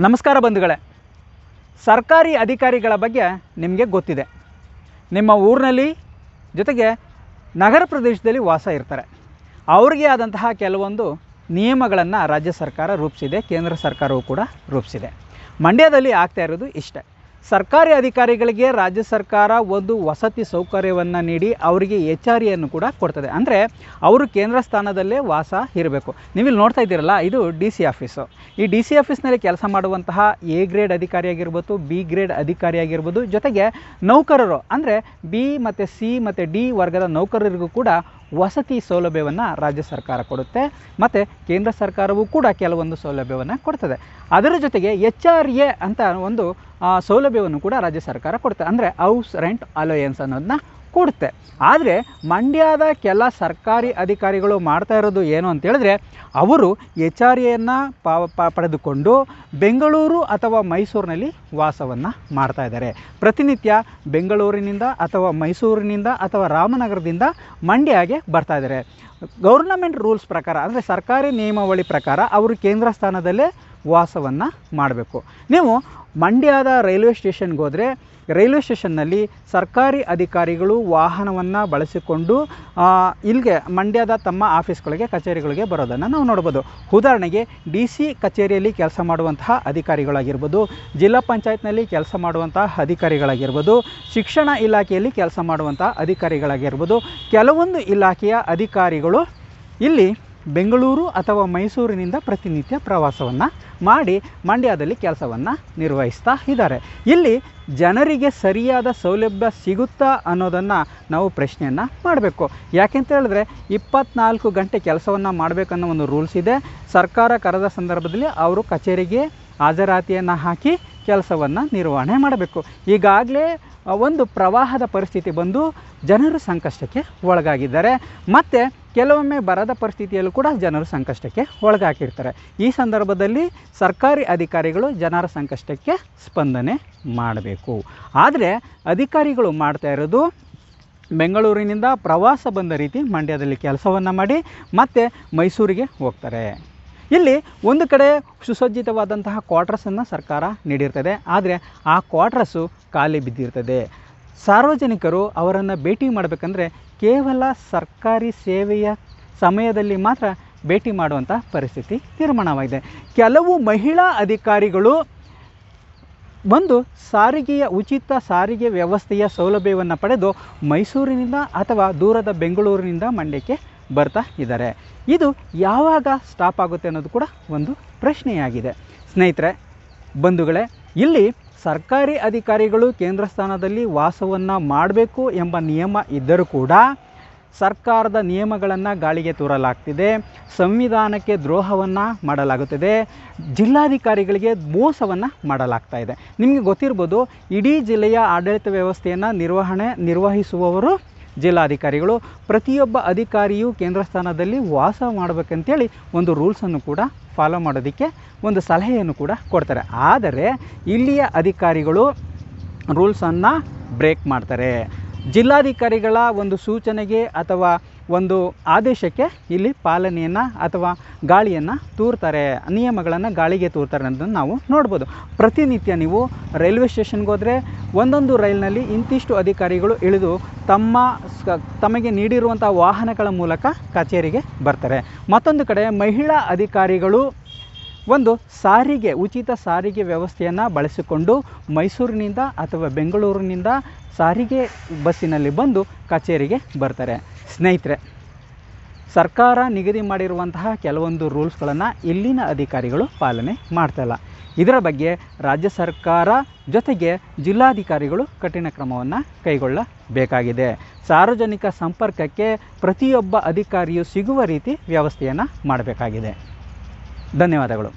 ನಮಸ್ಕಾರ ಬಂಧುಗಳೇ, ಸರ್ಕಾರಿ ಅಧಿಕಾರಿಗಳ ಬಗ್ಗೆ ನಿಮಗೆ ಗೊತ್ತಿದೆ. ನಿಮ್ಮ ಊರಿನಲ್ಲಿ ಜೊತೆಗೆ ನಗರ ಪ್ರದೇಶದಲ್ಲಿ ವಾಸ ಇರ್ತಾರೆ. ಅವರಿಗೆ ಆದಂತಹ ಕೆಲವೊಂದು ನಿಯಮಗಳನ್ನು ರಾಜ್ಯ ಸರ್ಕಾರ ರೂಪಿಸಿದೆ, ಕೇಂದ್ರ ಸರ್ಕಾರವೂ ಕೂಡ ರೂಪಿಸಿದೆ. ಮಂಡ್ಯದಲ್ಲಿ ಆಗ್ತಾ ಇರೋದು ಇಷ್ಟೇ. ಸರ್ಕಾರಿ ಅಧಿಕಾರಿಗಳಿಗೆ ರಾಜ್ಯ ಸರ್ಕಾರ ಒಂದು ವಸತಿ ಸೌಕರ್ಯವನ್ನು ನೀಡಿ ಅವರಿಗೆ HR ಕೂಡ ಕೊಡ್ತದೆ. ಅಂದರೆ ಅವರು ಕೇಂದ್ರ ಸ್ಥಾನದಲ್ಲೇ ವಾಸ ಇರಬೇಕು. ನೀವಿಲ್ಲಿ ನೋಡ್ತಾ ಇದ್ದೀರಲ್ಲ, ಇದು DC ಆಫೀಸು. ಈ DC ಆಫೀಸ್ನಲ್ಲಿ ಕೆಲಸ ಮಾಡುವಂತಹ A ಗ್ರೇಡ್ ಅಧಿಕಾರಿ ಆಗಿರ್ಬೋದು, B ಗ್ರೇಡ್ ಅಧಿಕಾರಿ ಆಗಿರ್ಬೋದು, ಜೊತೆಗೆ ನೌಕರರು ಅಂದರೆ B ಮತ್ತು C ಮತ್ತು D ವರ್ಗದ ನೌಕರರಿಗೂ ಕೂಡ ವಸತಿ ಸೌಲಭ್ಯವನ್ನು ರಾಜ್ಯ ಸರ್ಕಾರ ಕೊಡುತ್ತೆ. ಮತ್ತು ಕೇಂದ್ರ ಸರ್ಕಾರವೂ ಕೂಡ ಕೆಲವೊಂದು ಸೌಲಭ್ಯವನ್ನು ಕೊಡ್ತದೆ. ಅದರ ಜೊತೆಗೆ HRA ಅಂತ ಒಂದು ಸೌಲಭ್ಯವನ್ನು ಕೂಡ ರಾಜ್ಯ ಸರ್ಕಾರ ಕೊಡುತ್ತೆ. ಅಂದರೆ ಹೌಸ್ ರೆಂಟ್ ಅಲೋಯನ್ಸ್ ಅನ್ನೋದನ್ನ ಕೊಡುತ್ತೆ. ಆದರೆ ಮಂಡ್ಯದ ಕೆಲ ಸರ್ಕಾರಿ ಅಧಿಕಾರಿಗಳು ಮಾಡ್ತಾ ಇರೋದು ಏನು ಅಂತ ಹೇಳಿದ್ರೆ, ಅವರು HRAಯನ್ನು ಪಡೆದುಕೊಂಡು ಬೆಂಗಳೂರು ಅಥವಾ ಮೈಸೂರಿನಲ್ಲಿ ವಾಸವನ್ನು ಮಾಡ್ತಾ ಇದ್ದಾರೆ. ಪ್ರತಿನಿತ್ಯ ಬೆಂಗಳೂರಿನಿಂದ ಅಥವಾ ಮೈಸೂರಿನಿಂದ ಅಥವಾ ರಾಮನಗರದಿಂದ ಮಂಡ್ಯಗೆ ಬರ್ತಾ ಇದ್ದಾರೆ. ಗೌರ್ನಮೆಂಟ್ ರೂಲ್ಸ್ ಪ್ರಕಾರ ಅಂದರೆ ಸರ್ಕಾರಿ ನಿಯಮಾವಳಿ ಪ್ರಕಾರ ಅವರು ಕೇಂದ್ರ ಸ್ಥಾನದಲ್ಲೇ ವಾಸವನ್ನು ಮಾಡಬೇಕು. ನೀವು ಮಂಡ್ಯದ ರೈಲ್ವೆ ಸ್ಟೇಷನ್ಗೆ ಹೋದರೆ ರೈಲ್ವೆ ಸ್ಟೇಷನ್ನಲ್ಲಿ ಸರ್ಕಾರಿ ಅಧಿಕಾರಿಗಳು ವಾಹನವನ್ನು ಬಳಸಿಕೊಂಡು ಇಲ್ಲಿಗೆ ಮಂಡ್ಯದ ತಮ್ಮ ಆಫೀಸ್ಗಳಿಗೆ ಕಚೇರಿಗಳಿಗೆ ಬರೋದನ್ನು ನಾವು ನೋಡ್ಬೋದು. ಉದಾಹರಣೆಗೆ DC ಕಚೇರಿಯಲ್ಲಿ ಕೆಲಸ ಮಾಡುವಂತಹ ಅಧಿಕಾರಿಗಳಾಗಿರ್ಬೋದು, ಜಿಲ್ಲಾ ಪಂಚಾಯತ್ನಲ್ಲಿ ಕೆಲಸ ಮಾಡುವಂತಹ ಅಧಿಕಾರಿಗಳಾಗಿರ್ಬೋದು, ಶಿಕ್ಷಣ ಇಲಾಖೆಯಲ್ಲಿ ಕೆಲಸ ಮಾಡುವಂತಹ ಅಧಿಕಾರಿಗಳಾಗಿರ್ಬೋದು, ಕೆಲವೊಂದು ಇಲಾಖೆಯ ಅಧಿಕಾರಿಗಳು ಇಲ್ಲಿ ಬೆಂಗಳೂರು ಅಥವಾ ಮೈಸೂರಿನಿಂದ ಪ್ರತಿನಿತ್ಯ ಪ್ರವಾಸವನ್ನು ಮಾಡಿ ಮಂಡ್ಯದಲ್ಲಿ ಕೆಲಸವನ್ನು ನಿರ್ವಹಿಸ್ತಾ ಇದ್ದಾರೆ. ಇಲ್ಲಿ ಜನರಿಗೆ ಸರಿಯಾದ ಸೌಲಭ್ಯ ಸಿಗುತ್ತಾ ಅನ್ನೋದನ್ನು ನಾವು ಪ್ರಶ್ನೆಯನ್ನು ಮಾಡಬೇಕು. ಯಾಕೆಂತ ಹೇಳಿದ್ರೆ 24 ಗಂಟೆ ಕೆಲಸವನ್ನು ಮಾಡಬೇಕನ್ನೋ ಒಂದು ರೂಲ್ಸ್ ಇದೆ. ಸರ್ಕಾರ ಕರೆದ ಸಂದರ್ಭದಲ್ಲಿ ಅವರು ಕಚೇರಿಗೆ ಹಾಜರಾತಿಯನ್ನು ಹಾಕಿ ಕೆಲಸವನ್ನು ನಿರ್ವಹಣೆ ಮಾಡಬೇಕು. ಈಗಾಗಲೇ ಒಂದು ಪ್ರವಾಹದ ಪರಿಸ್ಥಿತಿ ಬಂದು ಜನರು ಸಂಕಷ್ಟಕ್ಕೆ ಒಳಗಾಗಿದ್ದಾರೆ. ಮತ್ತು ಕೆಲವೊಮ್ಮೆ ಬರದ ಪರಿಸ್ಥಿತಿಯಲ್ಲೂ ಕೂಡ ಜನರು ಸಂಕಷ್ಟಕ್ಕೆ ಒಳಗಾಗಿರ್ತಾರೆ. ಈ ಸಂದರ್ಭದಲ್ಲಿ ಸರ್ಕಾರಿ ಅಧಿಕಾರಿಗಳು ಜನರ ಸಂಕಷ್ಟಕ್ಕೆ ಸ್ಪಂದನೆ ಮಾಡಬೇಕು. ಆದರೆ ಅಧಿಕಾರಿಗಳು ಮಾಡ್ತಾ ಇರೋದು ಬೆಂಗಳೂರಿನಿಂದ ಪ್ರವಾಸ ಬಂದ ರೀತಿ ಮಂಡ್ಯದಲ್ಲಿ ಕೆಲಸವನ್ನು ಮಾಡಿ ಮತ್ತೆ ಮೈಸೂರಿಗೆ ಹೋಗ್ತಾರೆ. ಇಲ್ಲಿ ಒಂದು ಕಡೆ ಸುಸಜ್ಜಿತವಾದಂತಹ ಕ್ವಾರ್ಟರ್ಸನ್ನು ಸರ್ಕಾರ ನೀಡಿರ್ತದೆ. ಆದರೆ ಆ ಕ್ವಾರ್ಟರ್ಸು ಖಾಲಿ ಬಿದ್ದಿರ್ತದೆ. ಸಾರ್ವಜನಿಕರು ಅವರನ್ನು ಭೇಟಿ ಮಾಡಬೇಕಂದ್ರೆ ಕೇವಲ ಸರ್ಕಾರಿ ಸೇವೆಯ ಸಮಯದಲ್ಲಿ ಮಾತ್ರ ಭೇಟಿ ಮಾಡುವಂಥ ಪರಿಸ್ಥಿತಿ ನಿರ್ಮಾಣವಾಗಿದೆ. ಕೆಲವು ಮಹಿಳಾ ಅಧಿಕಾರಿಗಳು ಒಂದು ಉಚಿತ ಸಾರಿಗೆ ವ್ಯವಸ್ಥೆಯ ಸೌಲಭ್ಯವನ್ನು ಪಡೆದು ಮೈಸೂರಿನಿಂದ ಅಥವಾ ದೂರದ ಬೆಂಗಳೂರಿನಿಂದ ಮಂಡ್ಯಕ್ಕೆ ಬರ್ತಾ ಇದ್ದಾರೆ. ಇದು ಯಾವಾಗ ಸ್ಟಾಪ್ ಆಗುತ್ತೆ ಅನ್ನೋದು ಕೂಡ ಒಂದು ಪ್ರಶ್ನೆಯಾಗಿದೆ. ಸ್ನೇಹಿತರೆ, ಬಂಧುಗಳೇ, ಇಲ್ಲಿ ಸರ್ಕಾರಿ ಅಧಿಕಾರಿಗಳು ಕೇಂದ್ರ ಸ್ಥಾನದಲ್ಲಿ ವಾಸವನ್ನು ಮಾಡಬೇಕು ಎಂಬ ನಿಯಮ ಇದ್ದರೂ ಕೂಡ ಸರ್ಕಾರದ ನಿಯಮಗಳನ್ನು ಗಾಳಿಗೆ ತೂರಲಾಗ್ತಿದೆ. ಸಂವಿಧಾನಕ್ಕೆ ದ್ರೋಹವನ್ನು ಮಾಡಲಾಗುತ್ತಿದೆ. ಜಿಲ್ಲಾಧಿಕಾರಿಗಳಿಗೆ ಮೋಸವನ್ನು ಮಾಡಲಾಗ್ತಾ ಇದೆ. ನಿಮಗೆ ಗೊತ್ತಿರ್ಬೋದು, ಇಡೀ ಜಿಲ್ಲೆಯ ಆಡಳಿತ ವ್ಯವಸ್ಥೆಯನ್ನು ನಿರ್ವಹಿಸುವವರು ಜಿಲ್ಲಾಧಿಕಾರಿಗಳು. ಪ್ರತಿಯೊಬ್ಬ ಅಧಿಕಾರಿಯು ಕೇಂದ್ರ ಸ್ಥಾನದಲ್ಲಿ ವಾಸ ಮಾಡಬೇಕಂತೇಳಿ ಒಂದು ರೂಲ್ಸನ್ನು ಕೂಡ ಫಾಲೋ ಮಾಡೋದಕ್ಕೆ ಒಂದು ಸಲಹೆಯನ್ನು ಕೂಡ ಕೊಡ್ತಾರೆ. ಆದರೆ ಇಲ್ಲಿಯ ಅಧಿಕಾರಿಗಳು ರೂಲ್ಸನ್ನು ಬ್ರೇಕ್ ಮಾಡ್ತಾರೆ. ಜಿಲ್ಲಾಧಿಕಾರಿಗಳ ಒಂದು ಸೂಚನೆಗೆ ಅಥವಾ ಒಂದು ಆದೇಶಕ್ಕೆ ಇಲ್ಲಿ ಪಾಲನೆಯನ್ನು ಅಥವಾ ಗಾಳಿಯನ್ನು ತೂರ್ತಾರೆ, ನಿಯಮಗಳನ್ನು ಗಾಳಿಗೆ ತೂರ್ತಾರೆ ಅನ್ನೋದನ್ನು ನಾವು ನೋಡ್ಬೋದು. ಪ್ರತಿನಿತ್ಯ ನೀವು ರೈಲ್ವೆ ಸ್ಟೇಷನ್ಗೆ ಹೋದರೆ ಒಂದೊಂದು ರೈಲ್ನಲ್ಲಿ ಇಂತಿಷ್ಟು ಅಧಿಕಾರಿಗಳು ಇಳಿದು ತಮಗೆ ನೀಡಿರುವಂಥ ವಾಹನಗಳ ಮೂಲಕ ಕಚೇರಿಗೆ ಬರ್ತಾರೆ. ಮತ್ತೊಂದು ಕಡೆ ಮಹಿಳಾ ಅಧಿಕಾರಿಗಳು ಒಂದು ಉಚಿತ ಸಾರಿಗೆ ವ್ಯವಸ್ಥೆಯನ್ನು ಬಳಸಿಕೊಂಡು ಮೈಸೂರಿನಿಂದ ಅಥವಾ ಬೆಂಗಳೂರಿನಿಂದ ಸಾರಿಗೆ ಬಸ್ಸಿನಲ್ಲಿ ಬಂದು ಕಚೇರಿಗೆ ಬರ್ತಾರೆ. ಸ್ನೇಹಿತರೆ, ಸರ್ಕಾರ ನಿಗದಿ ಮಾಡಿರುವಂತಹ ಕೆಲವೊಂದು ರೂಲ್ಸ್ಗಳನ್ನು ಇಲ್ಲಿನ ಅಧಿಕಾರಿಗಳು ಪಾಲನೆ ಮಾಡ್ತಾಯಿಲ್ಲ. ಇದರ ಬಗ್ಗೆ ರಾಜ್ಯ ಸರ್ಕಾರ ಜೊತೆಗೆ ಜಿಲ್ಲಾಧಿಕಾರಿಗಳು ಕಠಿಣ ಕ್ರಮವನ್ನು ಕೈಗೊಳ್ಳಬೇಕಾಗಿದೆ. ಸಾರ್ವಜನಿಕ ಸಂಪರ್ಕಕ್ಕೆ ಪ್ರತಿಯೊಬ್ಬ ಅಧಿಕಾರಿಯು ಸಿಗುವ ರೀತಿ ವ್ಯವಸ್ಥೆಯನ್ನು ಮಾಡಬೇಕಾಗಿದೆ. ಧನ್ಯವಾದಗಳು.